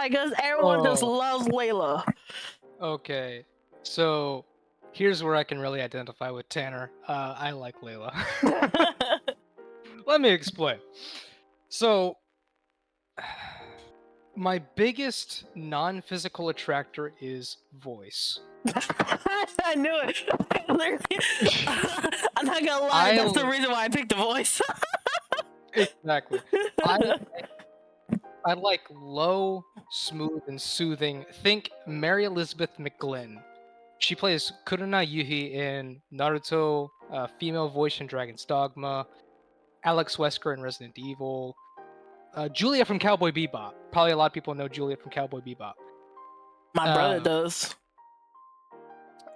because everyone just loves Layla. Okay, so here's where I can really identify with Tanner. I like Layla. Let me explain. So, my biggest non-physical attractor is voice. I knew it. I'm not gonna lie, that's the reason why I picked the voice. Exactly. I like low, smooth, and soothing. Think Mary Elizabeth McGlynn. She plays Kuruna Yuhi in Naruto, female voice in Dragon's Dogma, Alex Wesker in Resident Evil, Julia from Cowboy Bebop. Probably a lot of people know Julia from Cowboy Bebop. My brother does.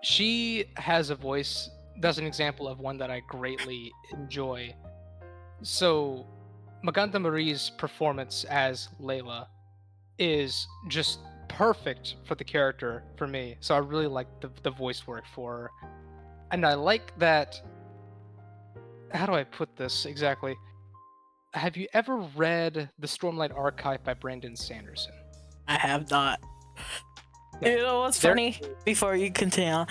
She has a voice that's an example of one that I greatly enjoy. So, Maganda Marie's performance as Layla is just perfect for the character for me. So I really like the voice work for her. And I like that... How do I put this exactly? Have you ever read The Stormlight Archive by Brandon Sanderson? I have not. You know what's funny? Before you continue,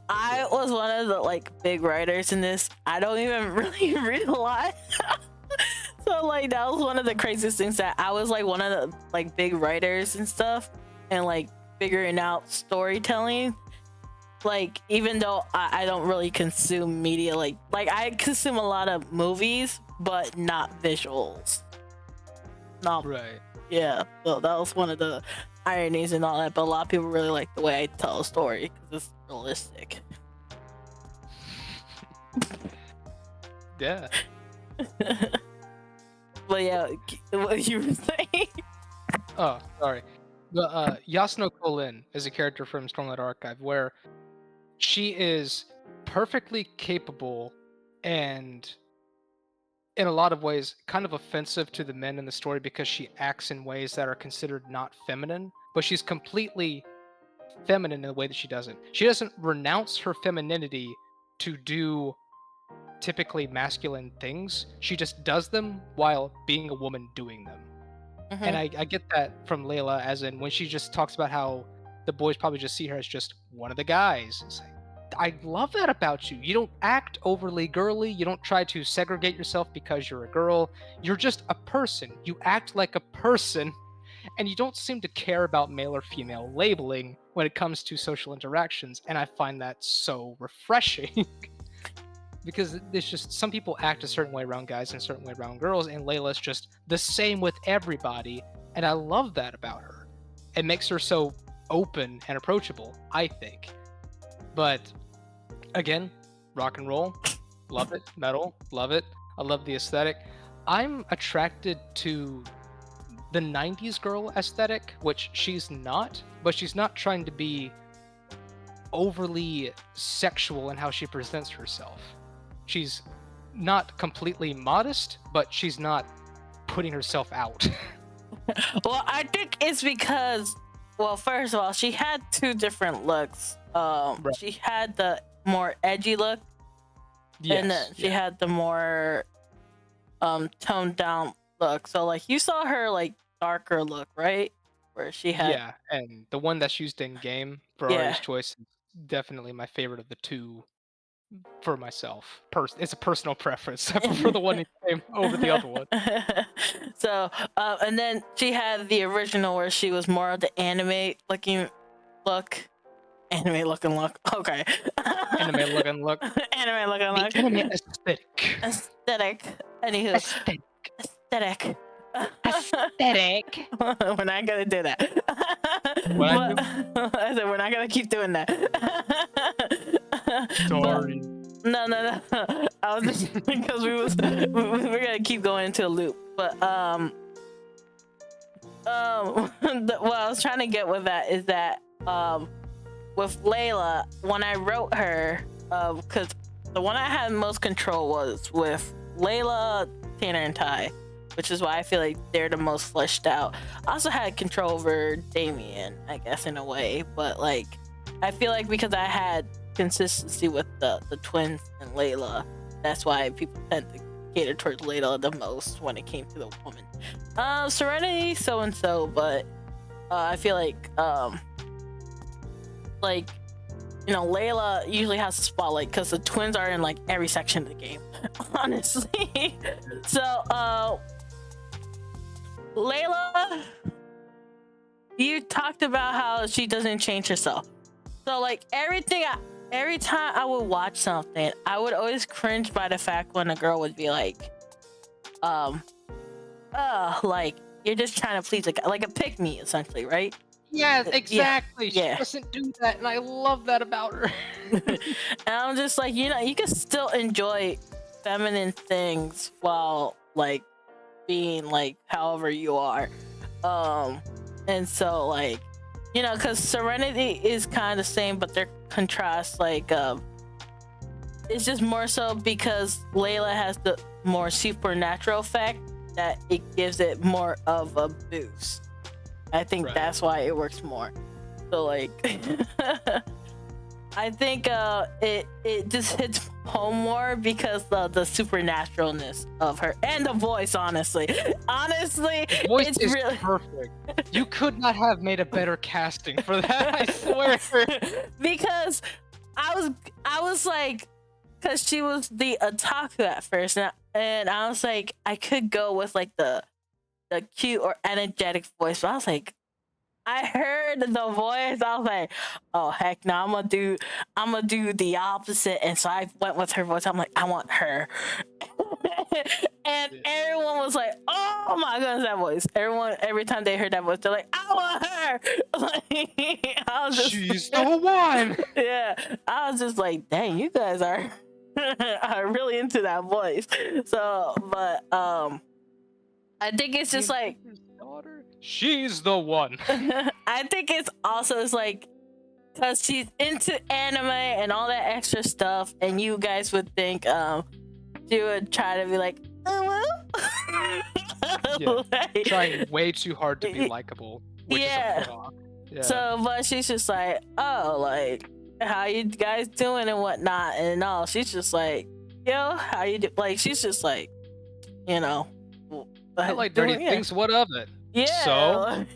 I was one of the big writers in this. I don't even really read a lot. So that was one of the craziest things, that I was one of the big writers and stuff, and figuring out storytelling. Even though I don't really consume media, I consume a lot of movies, but not visuals. Not right. Yeah, so that was one of the ironies and all that, but a lot of people really like the way I tell a story because it's realistic. Yeah. But yeah, what you were saying? Oh, sorry. The Yasuno Kolin is a character from Stormlight Archive where she is perfectly capable and in a lot of ways kind of offensive to the men in the story because she acts in ways that are considered not feminine, but she's completely feminine in the way that she does it. She doesn't renounce her femininity to do typically masculine things. She just does them while being a woman doing them. Mm-hmm. And I get that from Layla, as in when she just talks about how the boys probably just see her as just one of the guys. It's like, I love that about you. You don't act overly girly. You don't try to segregate yourself because you're a girl. You're just a person. You act like a person, and you don't seem to care about male or female labeling when it comes to social interactions. And I find that so refreshing. Because it's just, some people act a certain way around guys and a certain way around girls, and Layla's just the same with everybody, and I love that about her. It makes her so open and approachable, I think. But again, rock and roll, love it. Metal, love it. I love the aesthetic. I'm attracted to the 90s girl aesthetic, which she's not, but she's not trying to be overly sexual in how she presents herself. She's not completely modest, but she's not putting herself out. Well, I think it's because, well, first of all, she had two different looks. Right. She had the more edgy look, and then she had the more toned down look. So you saw her darker look, right? Where she had and the one that's used in game for artist choice is definitely my favorite of the two. For myself, it's a personal preference. I prefer the one in game over the other one. So, and then she had the original where she was more of the anime looking look. Anime looking look. Okay. Anime looking look. Anime looking look. Anime aesthetic. Aesthetic. Anywho. Aesthetic. Aesthetic. Aesthetic. We're not gonna do that. I said we're not gonna keep doing that. Sorry. No. I was just because we're gonna keep going into a loop. But what I was trying to get with that is that with Layla, when I wrote her, because the one I had most control was with Layla, Tanner, and Ty, which is why I feel like they're the most fleshed out. I also had control over Damien, I guess, in a way, but I feel like because I had consistency with the twins and Layla, that's why people tend to cater towards Layla the most when it came to the woman. Serenity, so and so, but I feel like you know, Layla usually has a spotlight because the twins are in like every section of the game, honestly. So, Layla, you talked about how she doesn't change herself. So like every time I would watch something, I would always cringe by the fact when a girl would be like, like you're just trying to please a guy, like a pick me essentially, right? Yeah, exactly. Yeah. She doesn't do that, and I love that about her. And I'm just like, you know, you can still enjoy feminine things while like being like however you are. And so like, you know, because Serenity is kind of the same, but their contrast, like, it's just more so because Layla has the more supernatural effect that it gives it more of a boost. I think that's why it works more. So like, I think it just hits home more because the supernaturalness of her and the voice. Honestly, the voice it's is really perfect. You could not have made a better casting for that. I swear. Because I was like, because she was the otaku at first, and I was like, I could go with like the cute or energetic voice, but I was like, I heard the voice, I was like, oh heck no, I'm gonna do the opposite. And so I went with her voice. I'm like, I want her. And everyone was like, oh my goodness, that voice. Every time they heard that voice, they're like, I want her. Like, I was just, she's the one. Yeah, I was just like, dang, you guys are are really into that voice. So, but I think it's just like, she's the one. I think it's also like because she's into anime and all that extra stuff, and you guys would think she would try to be like, oh well. Like, trying way too hard to be likable, which is a put-off. Yeah. So, but she's just like, oh, like, how you guys doing and whatnot, and all. She's just like, yo, how you do? Like, she's just like, you know, I like dirty things. What of it? Yeah. So,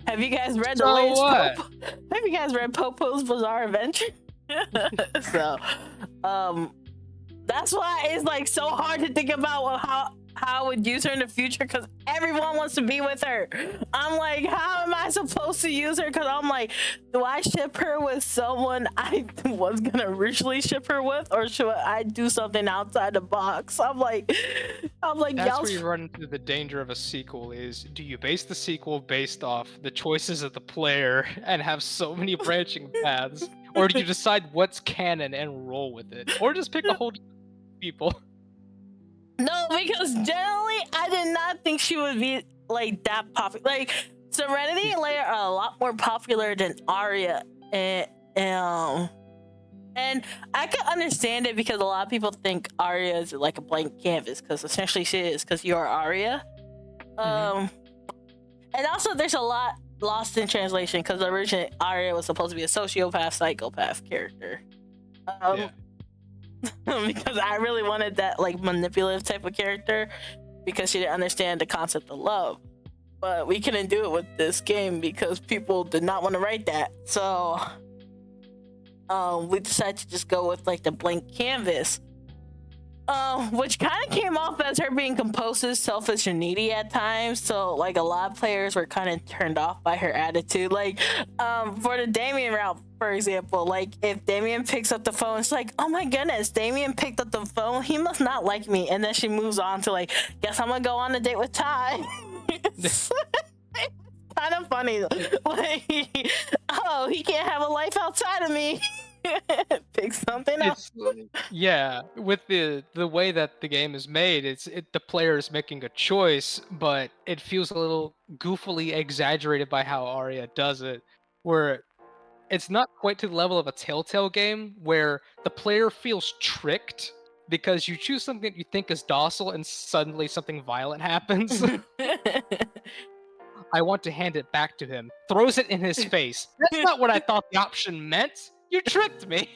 have you guys read so the latest what? Have you guys read Popo's Bizarre Adventure? So, that's why it's like so hard to think about how I would use her in the future, because everyone wants to be with her. I'm like, how am I supposed to use her? Because I'm like, do I ship her with someone I was gonna originally ship her with, or should I do something outside the box? I'm like, that's where you run into the danger of a sequel. Is do you base the sequel based off the choices of the player and have so many branching paths, or do you decide what's canon and roll with it, or just pick a whole people? No, because generally I did not think she would be like that popular. Like Serenity and Leia are a lot more popular than Arya, and I can understand it because a lot of people think Arya is like a blank canvas, because essentially she is, because you're Arya. And also there's a lot lost in translation, because originally Arya was supposed to be a sociopath, psychopath character. Because I really wanted that like manipulative type of character, because she didn't understand the concept of love. But we couldn't do it with this game because people did not want to write that. So we decided to just go with like the blank canvas. Which kind of came off as her being compulsive, selfish, and needy at times. So like a lot of players were kind of turned off by her attitude. Like for the Damien route, for example, like if Damien picks up the phone, it's like, oh my goodness, Damien picked up the phone, he must not like me. And then she moves on to like, guess I'm gonna go on a date with Ty. It's kind of funny. Like, oh, he can't have a life outside of me. Pick something else. Yeah, with the way that the game is made, the player is making a choice, but it feels a little goofily exaggerated by how Arya does it, where it's not quite to the level of a Telltale game where the player feels tricked because you choose something that you think is docile and suddenly something violent happens. I want to hand it back to him. Throws it in his face. That's not what I thought the option meant. You tricked me.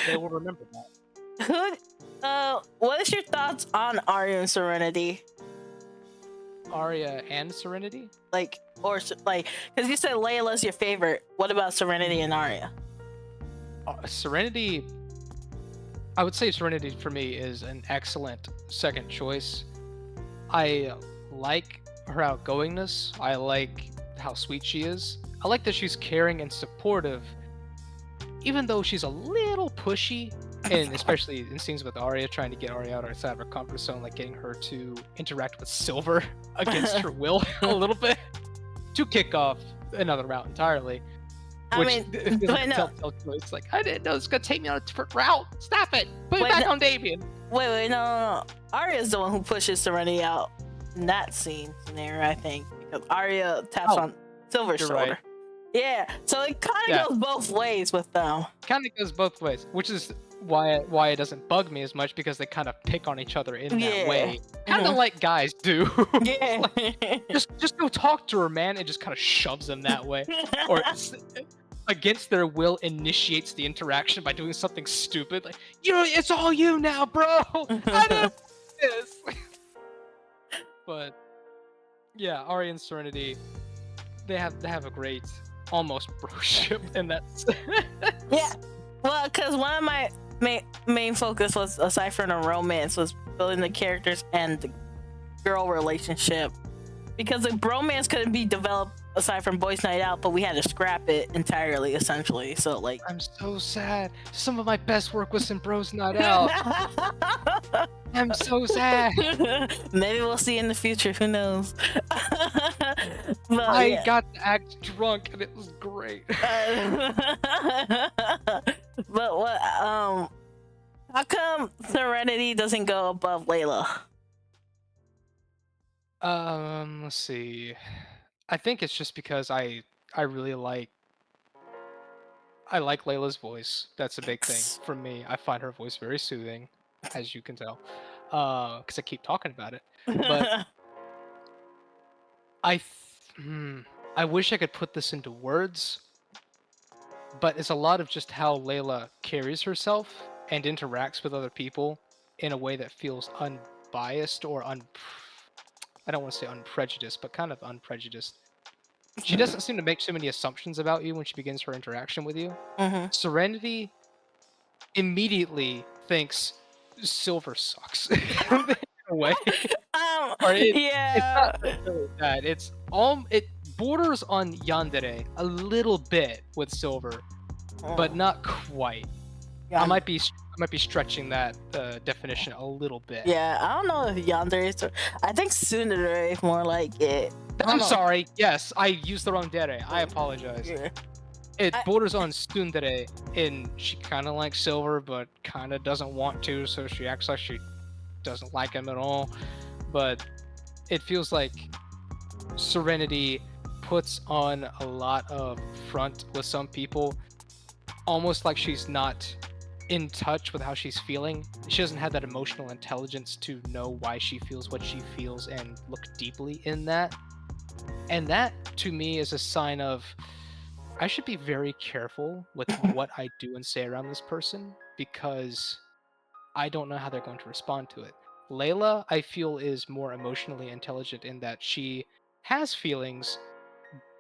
They will remember that. What is your thoughts on Arya and Serenity? Arya and Serenity? Like, or like, because you said Layla's your favorite. What about Serenity and Arya? Serenity, I would say Serenity for me is an excellent second choice. I like her outgoingness. I like how sweet she is. I like that she's caring and supportive, even though she's a little pushy, and especially in scenes with Arya, trying to get Arya outside of her comfort zone, like getting her to interact with Silver against her will a little bit to kick off another route entirely. I mean, but no. It's like, I didn't know it's gonna take me on a different route. Stop it! Put it back on Damien. Wait, no. Arya's the one who pushes Serenity out in that scene scenario, I think, because Arya taps on Silver's shoulder. Right. Yeah, so it kind of goes both ways with them. Kind of goes both ways, which is why it doesn't bug me as much, because they kind of pick on each other in that way, kind of like guys do. Yeah. Like, just go talk to her, man, and just kind of shoves them that way, or against their will initiates the interaction by doing something stupid, like, it's all you now, bro. I didn't do this. But yeah, Arya and Serenity, they have a great almost broship in that sense. Yeah, well, because one of my main focus was, aside from the romance, was building the characters and the girl relationship, because the bromance couldn't be developed aside from Boys Night Out, but we had to scrap it entirely, essentially. So like, I'm so sad. Some of my best work was in Bros Night Out. I'm so sad. Maybe we'll see in the future, who knows. But, I got to act drunk and it was great. But what how come Serenity doesn't go above Layla? Let's see. I think it's just because I really like Layla's voice. That's a big thing for me. I find her voice very soothing, as you can tell, because I keep talking about it. But I wish I could put this into words, but it's a lot of just how Layla carries herself and interacts with other people in a way that feels unbiased or I don't want to say unprejudiced, but kind of unprejudiced. She doesn't seem to make too many assumptions about you when she begins her interaction with you. Serenity immediatly thinks Silver sucks in a way. Yeah. It's not really bad. It borders on yandere a little bit with Silver, but not quite. Yeah. I might be stretching that definition a little bit. Yeah, I don't know if yandere is. I think tsundere is more like it. I'm sorry. Yes, I used the wrong dere. I apologize. Yeah. It borders on tsundere, and she kind of likes Silver, but kind of doesn't want to, so she acts like she doesn't like him at all. But it feels like Serenity puts on a lot of front with some people, almost like she's not in touch with how she's feeling. She doesn't have that emotional intelligence to know why she feels what she feels and look deeply in that. And that, to me, is a sign of I should be very careful with what I do and say around this person, because I don't know how they're going to respond to it. Layla, I feel, is more emotionally intelligent in that she has feelings,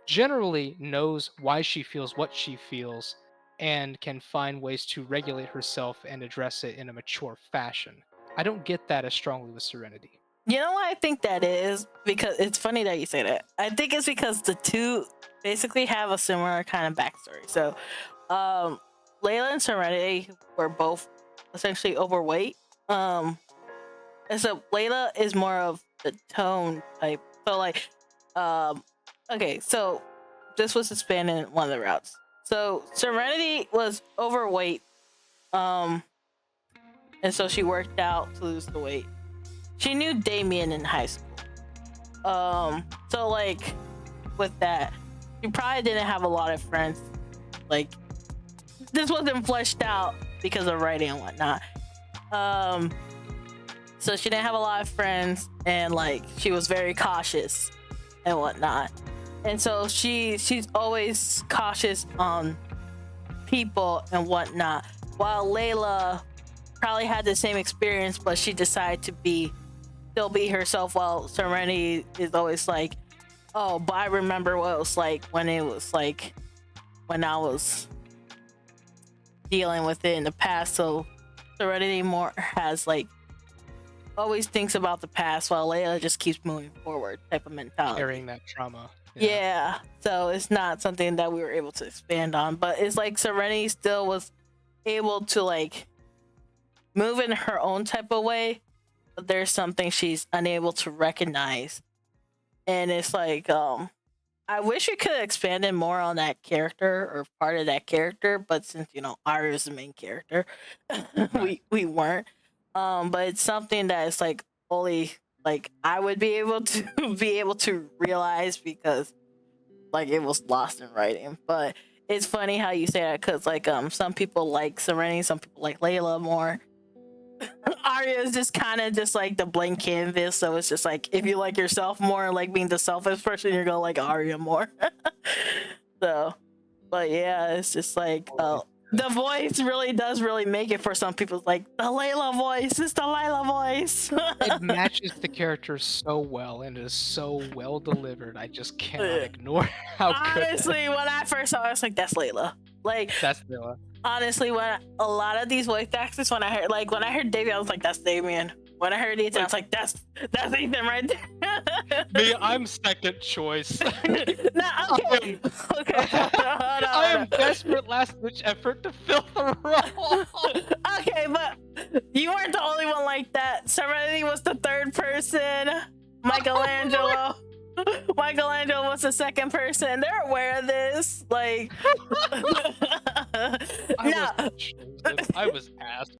generally knows why she feels what she feels, and can find ways to regulate herself and address it in a mature fashion. I don't get that as strongly with Serenity. You know why I think that is? Because it's funny that you say that. I think it's because the two basically have a similar kind of backstory. So, Layla and Serenity were both essentially overweight. And so Layla is more of the tone type. So like, okay, so this was expanded in one of the routes. So Serenity was overweight, and so she worked out to lose the weight. She knew Damien in high school. So like, with that, she probably didn't have a lot of friends. Like, this wasn't fleshed out because of writing and whatnot. So she didn't have a lot of friends, and like, she was very cautious and whatnot. And so she's always cautious on people and whatnot. While Layla probably had the same experience, but she decided to still be herself, while Serenity is always like, Oh, but I remember what it was like when it was like when I was dealing with it in the past. So Serenity more has like always thinks about the past while Layla just keeps moving forward type of mentality. Carrying that trauma. Yeah. So it's not something that we were able to expand on, but it's like Serenity still was able to like move in her own type of way, but there's something she's unable to recognize. And it's like, I wish we could have expanded more on that character or part of that character, but since Arya is the main character, we weren't. But it's something that is like only like I would be able to realize because like it was lost in writing. But it's funny how you say that because like some people like Serenity, some people like Layla more. Arya is just kind of just like the blank canvas, so it's just like if you like yourself more, like being the selfish person, you're gonna like Arya more. So, but yeah, it's just like the voice really does make it for some people. It's like the Layla voice, it's the Layla voice. It matches the character so well and is so well delivered. I just cannot ignore how good. Honestly, when I first saw it, I was like, that's Layla. Like that's Layla. Honestly, when a lot of these voice actors, when I heard David, I was like, that's Damien. When I heard Ethan, I was like, that's Ethan right there. Me, I'm second choice. Nah, okay. Okay. I am desperate last-ditch effort to fill the role. Okay, but you weren't the only one like that. Serenity was the third person. Michelangelo. Michelangelo was the second person. They're aware of this. Like, I was asked.